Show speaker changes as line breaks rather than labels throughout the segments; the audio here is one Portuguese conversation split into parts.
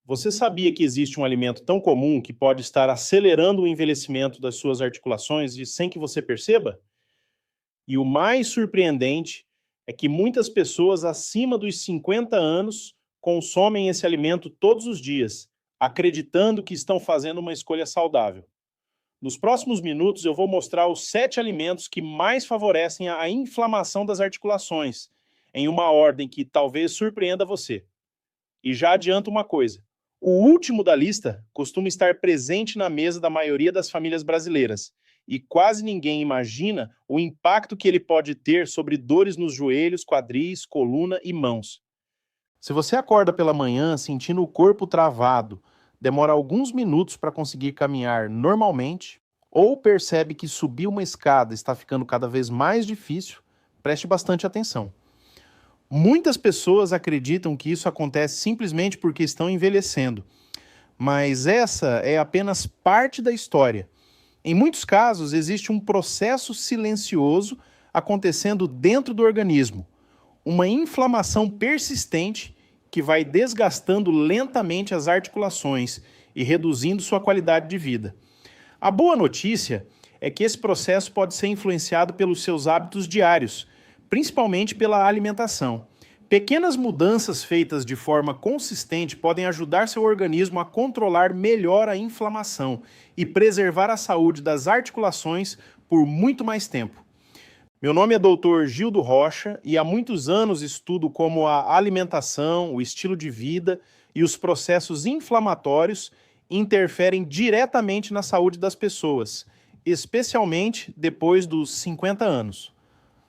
Você sabia que existe um alimento tão comum que pode estar acelerando o envelhecimento das suas articulações e sem que você perceba? E o mais surpreendente é que muitas pessoas acima dos 50 anos consomem esse alimento todos os dias, acreditando que estão fazendo uma escolha saudável. Nos próximos minutos eu vou mostrar os 7 alimentos que mais favorecem a inflamação das articulações, em uma ordem que talvez surpreenda você. E já adianto uma coisa: o último da lista costuma estar presente na mesa da maioria das famílias brasileiras, e quase ninguém imagina o impacto que ele pode ter sobre dores nos joelhos, quadris, coluna e mãos. Se você acorda pela manhã sentindo o corpo travado, demora alguns minutos para conseguir caminhar normalmente, ou percebe que subir uma escada está ficando cada vez mais difícil, preste bastante atenção. Muitas pessoas acreditam que isso acontece simplesmente porque estão envelhecendo, mas essa é apenas parte da história. Em muitos casos, existe um processo silencioso acontecendo dentro do organismo, uma inflamação persistente que vai desgastando lentamente as articulações e reduzindo sua qualidade de vida. A boa notícia é que esse processo pode ser influenciado pelos seus hábitos diários, principalmente pela alimentação. Pequenas mudanças feitas de forma consistente podem ajudar seu organismo a controlar melhor a inflamação e preservar a saúde das articulações por muito mais tempo. Meu nome é Dr. Gildo Rocha e há muitos anos estudo como a alimentação, o estilo de vida e os processos inflamatórios interferem diretamente na saúde das pessoas, especialmente depois dos 50 anos.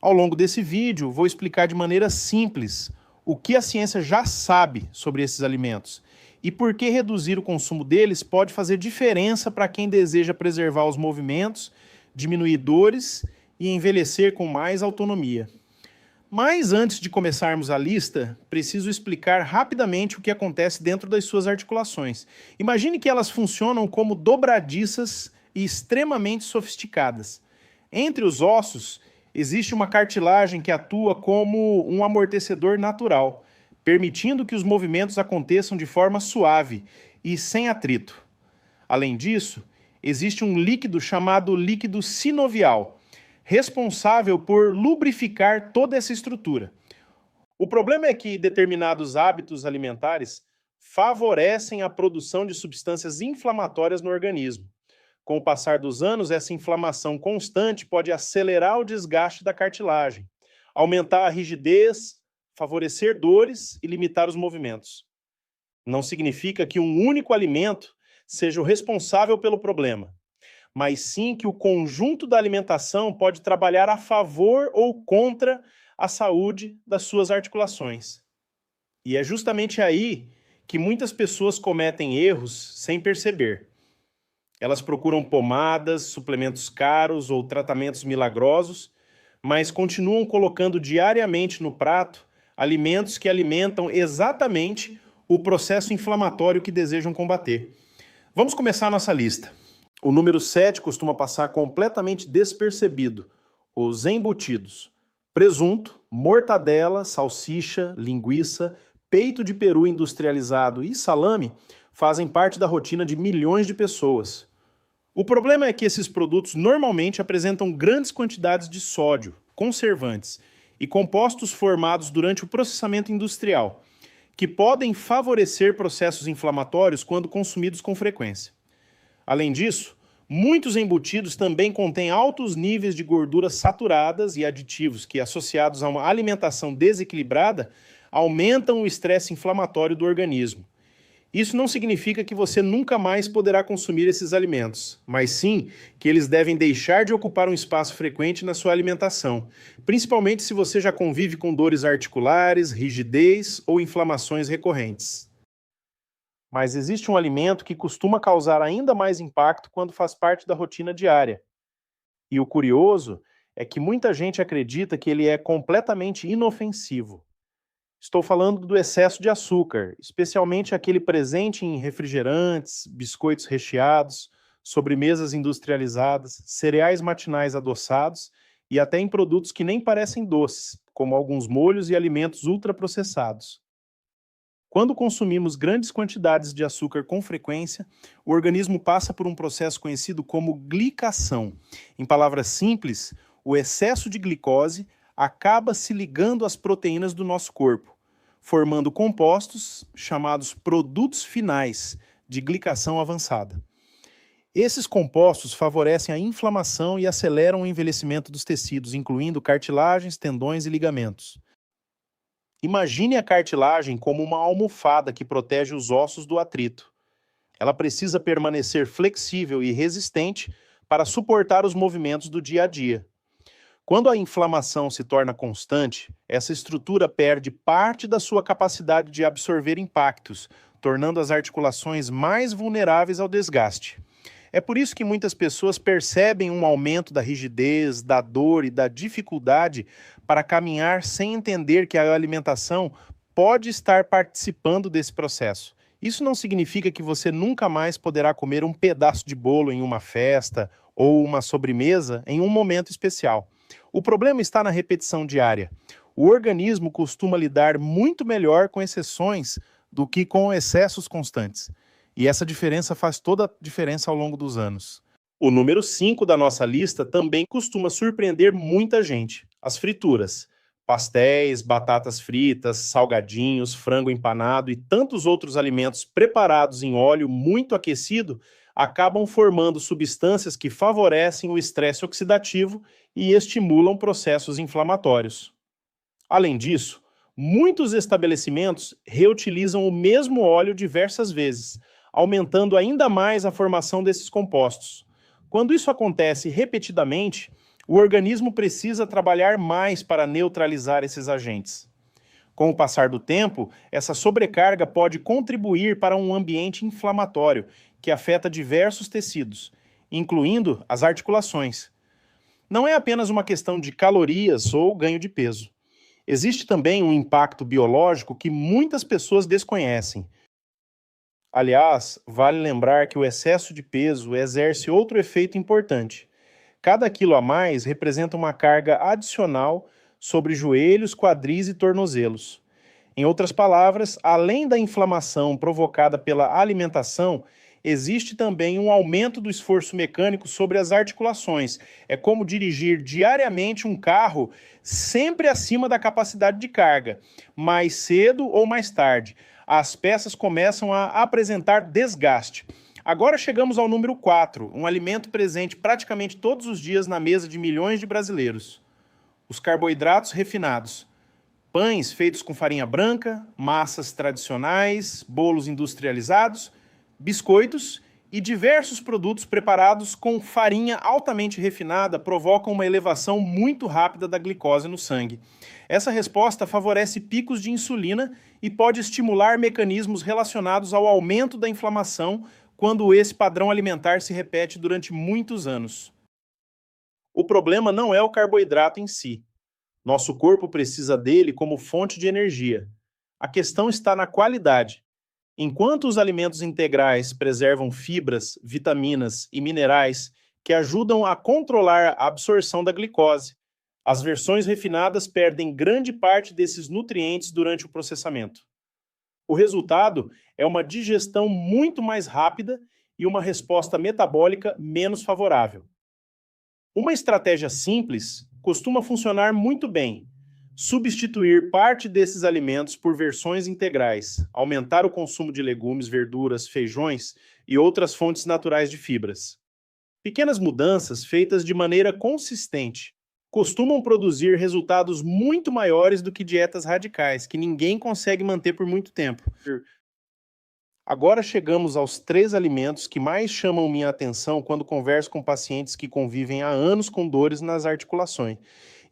Ao longo desse vídeo, vou explicar de maneira simples o que a ciência já sabe sobre esses alimentos e por que reduzir o consumo deles pode fazer diferença para quem deseja preservar os movimentos, diminuir dores e envelhecer com mais autonomia. Mas antes de começarmos a lista, preciso explicar rapidamente o que acontece dentro das suas articulações. Imagine que elas funcionam como dobradiças e extremamente sofisticadas. Entre os ossos, existe uma cartilagem que atua como um amortecedor natural, permitindo que os movimentos aconteçam de forma suave e sem atrito. Além disso, existe um líquido chamado líquido sinovial, responsável por lubrificar toda essa estrutura. O problema é que determinados hábitos alimentares favorecem a produção de substâncias inflamatórias no organismo. Com o passar dos anos, essa inflamação constante pode acelerar o desgaste da cartilagem, aumentar a rigidez, favorecer dores e limitar os movimentos. Não significa que um único alimento seja o responsável pelo problema, mas sim que o conjunto da alimentação pode trabalhar a favor ou contra a saúde das suas articulações. E é justamente aí que muitas pessoas cometem erros sem perceber. Elas procuram pomadas, suplementos caros ou tratamentos milagrosos, mas continuam colocando diariamente no prato alimentos que alimentam exatamente o processo inflamatório que desejam combater. Vamos começar a nossa lista. O número 7 costuma passar completamente despercebido: os embutidos. Presunto, mortadela, salsicha, linguiça, peito de peru industrializado e salame fazem parte da rotina de milhões de pessoas. O problema é que esses produtos normalmente apresentam grandes quantidades de sódio, conservantes e compostos formados durante o processamento industrial, que podem favorecer processos inflamatórios quando consumidos com frequência. Além disso, muitos embutidos também contêm altos níveis de gorduras saturadas e aditivos que, associados a uma alimentação desequilibrada, aumentam o estresse inflamatório do organismo. Isso não significa que você nunca mais poderá consumir esses alimentos, mas sim que eles devem deixar de ocupar um espaço frequente na sua alimentação, principalmente se você já convive com dores articulares, rigidez ou inflamações recorrentes. Mas existe um alimento que costuma causar ainda mais impacto quando faz parte da rotina diária. E o curioso é que muita gente acredita que ele é completamente inofensivo. Estou falando do excesso de açúcar, especialmente aquele presente em refrigerantes, biscoitos recheados, sobremesas industrializadas, cereais matinais adoçados e até em produtos que nem parecem doces, como alguns molhos e alimentos ultraprocessados. Quando consumimos grandes quantidades de açúcar com frequência, o organismo passa por um processo conhecido como glicação. Em palavras simples, o excesso de glicose acaba se ligando às proteínas do nosso corpo, formando compostos chamados produtos finais de glicação avançada. Esses compostos favorecem a inflamação e aceleram o envelhecimento dos tecidos, incluindo cartilagens, tendões e ligamentos. Imagine a cartilagem como uma almofada que protege os ossos do atrito. Ela precisa permanecer flexível e resistente para suportar os movimentos do dia a dia. Quando a inflamação se torna constante, essa estrutura perde parte da sua capacidade de absorver impactos, tornando as articulações mais vulneráveis ao desgaste. É por isso que muitas pessoas percebem um aumento da rigidez, da dor e da dificuldade para caminhar sem entender que a alimentação pode estar participando desse processo. Isso não significa que você nunca mais poderá comer um pedaço de bolo em uma festa ou uma sobremesa em um momento especial. O problema está na repetição diária. O organismo costuma lidar muito melhor com exceções do que com excessos constantes. E essa diferença faz toda a diferença ao longo dos anos. O número 5 da nossa lista também costuma surpreender muita gente: as frituras. Pastéis, batatas fritas, salgadinhos, frango empanado e tantos outros alimentos preparados em óleo muito aquecido acabam formando substâncias que favorecem o estresse oxidativo e estimulam processos inflamatórios. Além disso, muitos estabelecimentos reutilizam o mesmo óleo diversas vezes, aumentando ainda mais a formação desses compostos. Quando isso acontece repetidamente, o organismo precisa trabalhar mais para neutralizar esses agentes. Com o passar do tempo, essa sobrecarga pode contribuir para um ambiente inflamatório que afeta diversos tecidos, incluindo as articulações. Não é apenas uma questão de calorias ou ganho de peso. Existe também um impacto biológico que muitas pessoas desconhecem. Aliás, vale lembrar que o excesso de peso exerce outro efeito importante. Cada quilo a mais representa uma carga adicional sobre joelhos, quadris e tornozelos. Em outras palavras, além da inflamação provocada pela alimentação, existe também um aumento do esforço mecânico sobre as articulações. É como dirigir diariamente um carro sempre acima da capacidade de carga. Mais cedo ou mais tarde, as peças começam a apresentar desgaste. Agora chegamos ao número 4, um alimento presente praticamente todos os dias na mesa de milhões de brasileiros: os carboidratos refinados. Pães feitos com farinha branca, massas tradicionais, bolos industrializados, biscoitos e diversos produtos preparados com farinha altamente refinada provocam uma elevação muito rápida da glicose no sangue. Essa resposta favorece picos de insulina e pode estimular mecanismos relacionados ao aumento da inflamação quando esse padrão alimentar se repete durante muitos anos. O problema não é o carboidrato em si. Nosso corpo precisa dele como fonte de energia. A questão está na qualidade. Enquanto os alimentos integrais preservam fibras, vitaminas e minerais que ajudam a controlar a absorção da glicose, as versões refinadas perdem grande parte desses nutrientes durante o processamento. O resultado é uma digestão muito mais rápida e uma resposta metabólica menos favorável. Uma estratégia simples costuma funcionar muito bem: substituir parte desses alimentos por versões integrais, aumentar o consumo de legumes, verduras, feijões e outras fontes naturais de fibras. Pequenas mudanças feitas de maneira consistente costumam produzir resultados muito maiores do que dietas radicais, que ninguém consegue manter por muito tempo. Agora chegamos aos 3 alimentos que mais chamam minha atenção quando converso com pacientes que convivem há anos com dores nas articulações.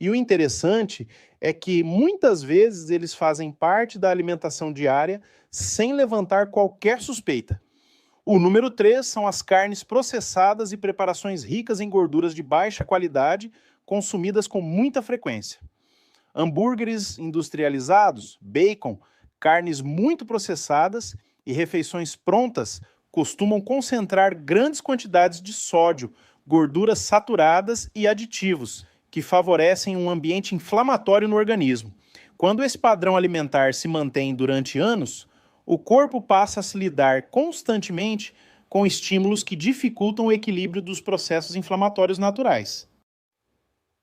E o interessante é que muitas vezes eles fazem parte da alimentação diária sem levantar qualquer suspeita. O número 3 são as carnes processadas e preparações ricas em gorduras de baixa qualidade, consumidas com muita frequência. Hambúrgueres industrializados, bacon, carnes muito processadas e refeições prontas costumam concentrar grandes quantidades de sódio, gorduras saturadas e aditivos, que favorecem um ambiente inflamatório no organismo. Quando esse padrão alimentar se mantém durante anos, o corpo passa a se lidar constantemente com estímulos que dificultam o equilíbrio dos processos inflamatórios naturais.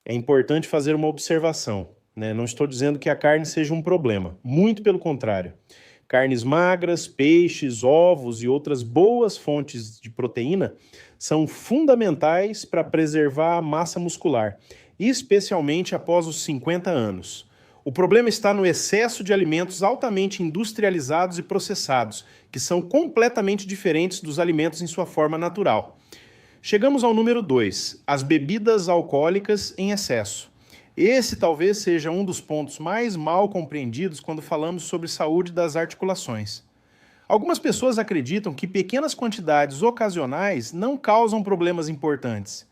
É importante fazer uma observação, né? Não estou dizendo que a carne seja um problema, muito pelo contrário. Carnes magras, peixes, ovos e outras boas fontes de proteína são fundamentais para preservar a massa muscular, especialmente após os 50 anos. O problema está no excesso de alimentos altamente industrializados e processados, que são completamente diferentes dos alimentos em sua forma natural. Chegamos ao número 2, as bebidas alcoólicas em excesso. Esse talvez seja um dos pontos mais mal compreendidos quando falamos sobre saúde das articulações. Algumas pessoas acreditam que pequenas quantidades ocasionais não causam problemas importantes,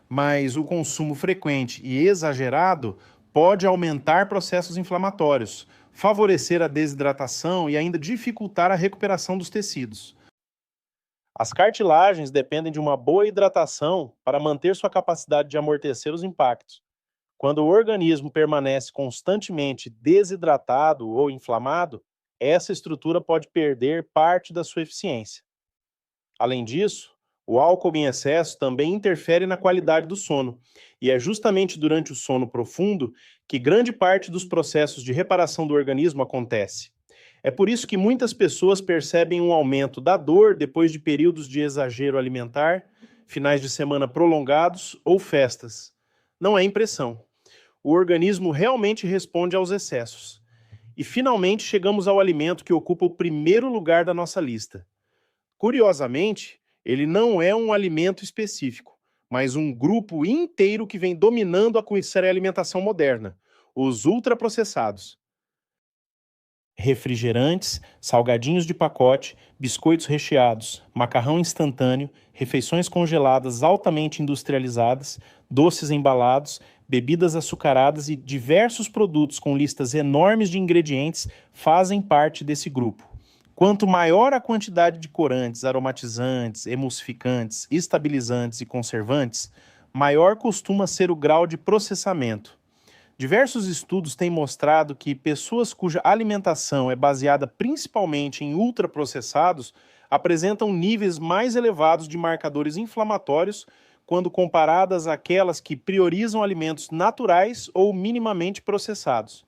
mas o consumo frequente e exagerado pode aumentar processos inflamatórios, favorecer a desidratação e ainda dificultar a recuperação dos tecidos. As cartilagens dependem de uma boa hidratação para manter sua capacidade de amortecer os impactos. Quando o organismo permanece constantemente desidratado ou inflamado, essa estrutura pode perder parte da sua eficiência. Além disso, o álcool em excesso também interfere na qualidade do sono, e é justamente durante o sono profundo que grande parte dos processos de reparação do organismo acontece. É por isso que muitas pessoas percebem um aumento da dor depois de períodos de exagero alimentar, finais de semana prolongados ou festas. Não é impressão. O organismo realmente responde aos excessos. E finalmente chegamos ao alimento que ocupa o primeiro lugar da nossa lista. Curiosamente, ele não é um alimento específico, mas um grupo inteiro que vem dominando a culinária e alimentação moderna, os ultraprocessados. Refrigerantes, salgadinhos de pacote, biscoitos recheados, macarrão instantâneo, refeições congeladas altamente industrializadas, doces embalados, bebidas açucaradas e diversos produtos com listas enormes de ingredientes fazem parte desse grupo. Quanto maior a quantidade de corantes, aromatizantes, emulsificantes, estabilizantes e conservantes, maior costuma ser o grau de processamento. Diversos estudos têm mostrado que pessoas cuja alimentação é baseada principalmente em ultraprocessados apresentam níveis mais elevados de marcadores inflamatórios quando comparadas àquelas que priorizam alimentos naturais ou minimamente processados.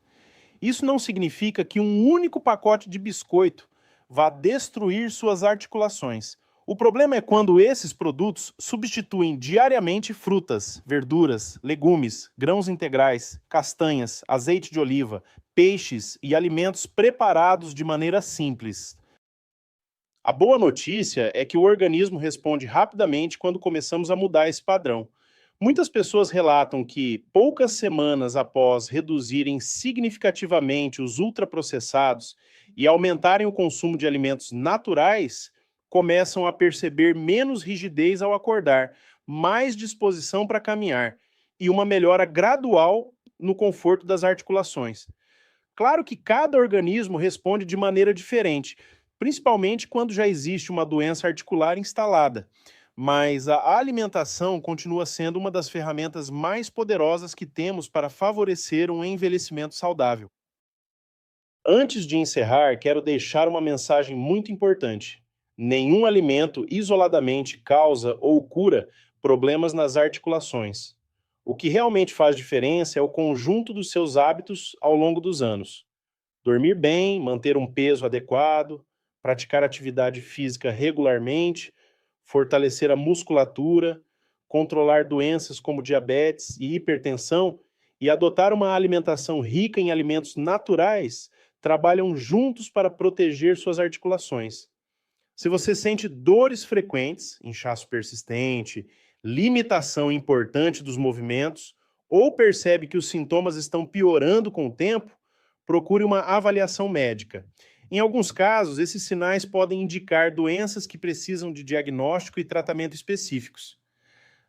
Isso não significa que um único pacote de biscoito vá destruir suas articulações. O problema é quando esses produtos substituem diariamente frutas, verduras, legumes, grãos integrais, castanhas, azeite de oliva, peixes e alimentos preparados de maneira simples. A boa notícia é que o organismo responde rapidamente quando começamos a mudar esse padrão. Muitas pessoas relatam que, poucas semanas após reduzirem significativamente os ultraprocessados e aumentarem o consumo de alimentos naturais, começam a perceber menos rigidez ao acordar, mais disposição para caminhar e uma melhora gradual no conforto das articulações. Claro que cada organismo responde de maneira diferente, principalmente quando já existe uma doença articular instalada. Mas a alimentação continua sendo uma das ferramentas mais poderosas que temos para favorecer um envelhecimento saudável. Antes de encerrar, quero deixar uma mensagem muito importante. Nenhum alimento isoladamente causa ou cura problemas nas articulações. O que realmente faz diferença é o conjunto dos seus hábitos ao longo dos anos. Dormir bem, manter um peso adequado, praticar atividade física regularmente, fortalecer a musculatura, controlar doenças como diabetes e hipertensão e adotar uma alimentação rica em alimentos naturais trabalham juntos para proteger suas articulações. Se você sente dores frequentes, inchaço persistente, limitação importante dos movimentos, ou percebe que os sintomas estão piorando com o tempo, procure uma avaliação médica. Em alguns casos, esses sinais podem indicar doenças que precisam de diagnóstico e tratamento específicos.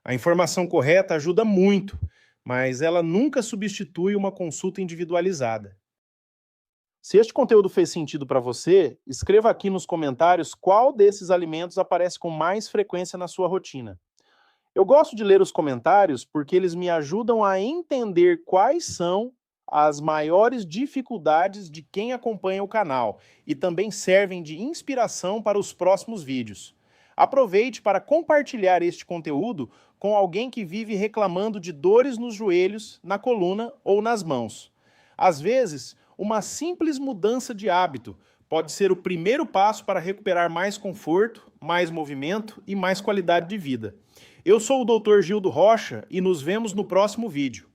A informação correta ajuda muito, mas ela nunca substitui uma consulta individualizada. Se este conteúdo fez sentido para você, escreva aqui nos comentários qual desses alimentos aparece com mais frequência na sua rotina. Eu gosto de ler os comentários porque eles me ajudam a entender quais são as maiores dificuldades de quem acompanha o canal e também servem de inspiração para os próximos vídeos. Aproveite para compartilhar este conteúdo com alguém que vive reclamando de dores nos joelhos, na coluna ou nas mãos. Às vezes, uma simples mudança de hábito pode ser o primeiro passo para recuperar mais conforto, mais movimento e mais qualidade de vida. Eu sou o Dr. Gildo Rocha e nos vemos no próximo vídeo.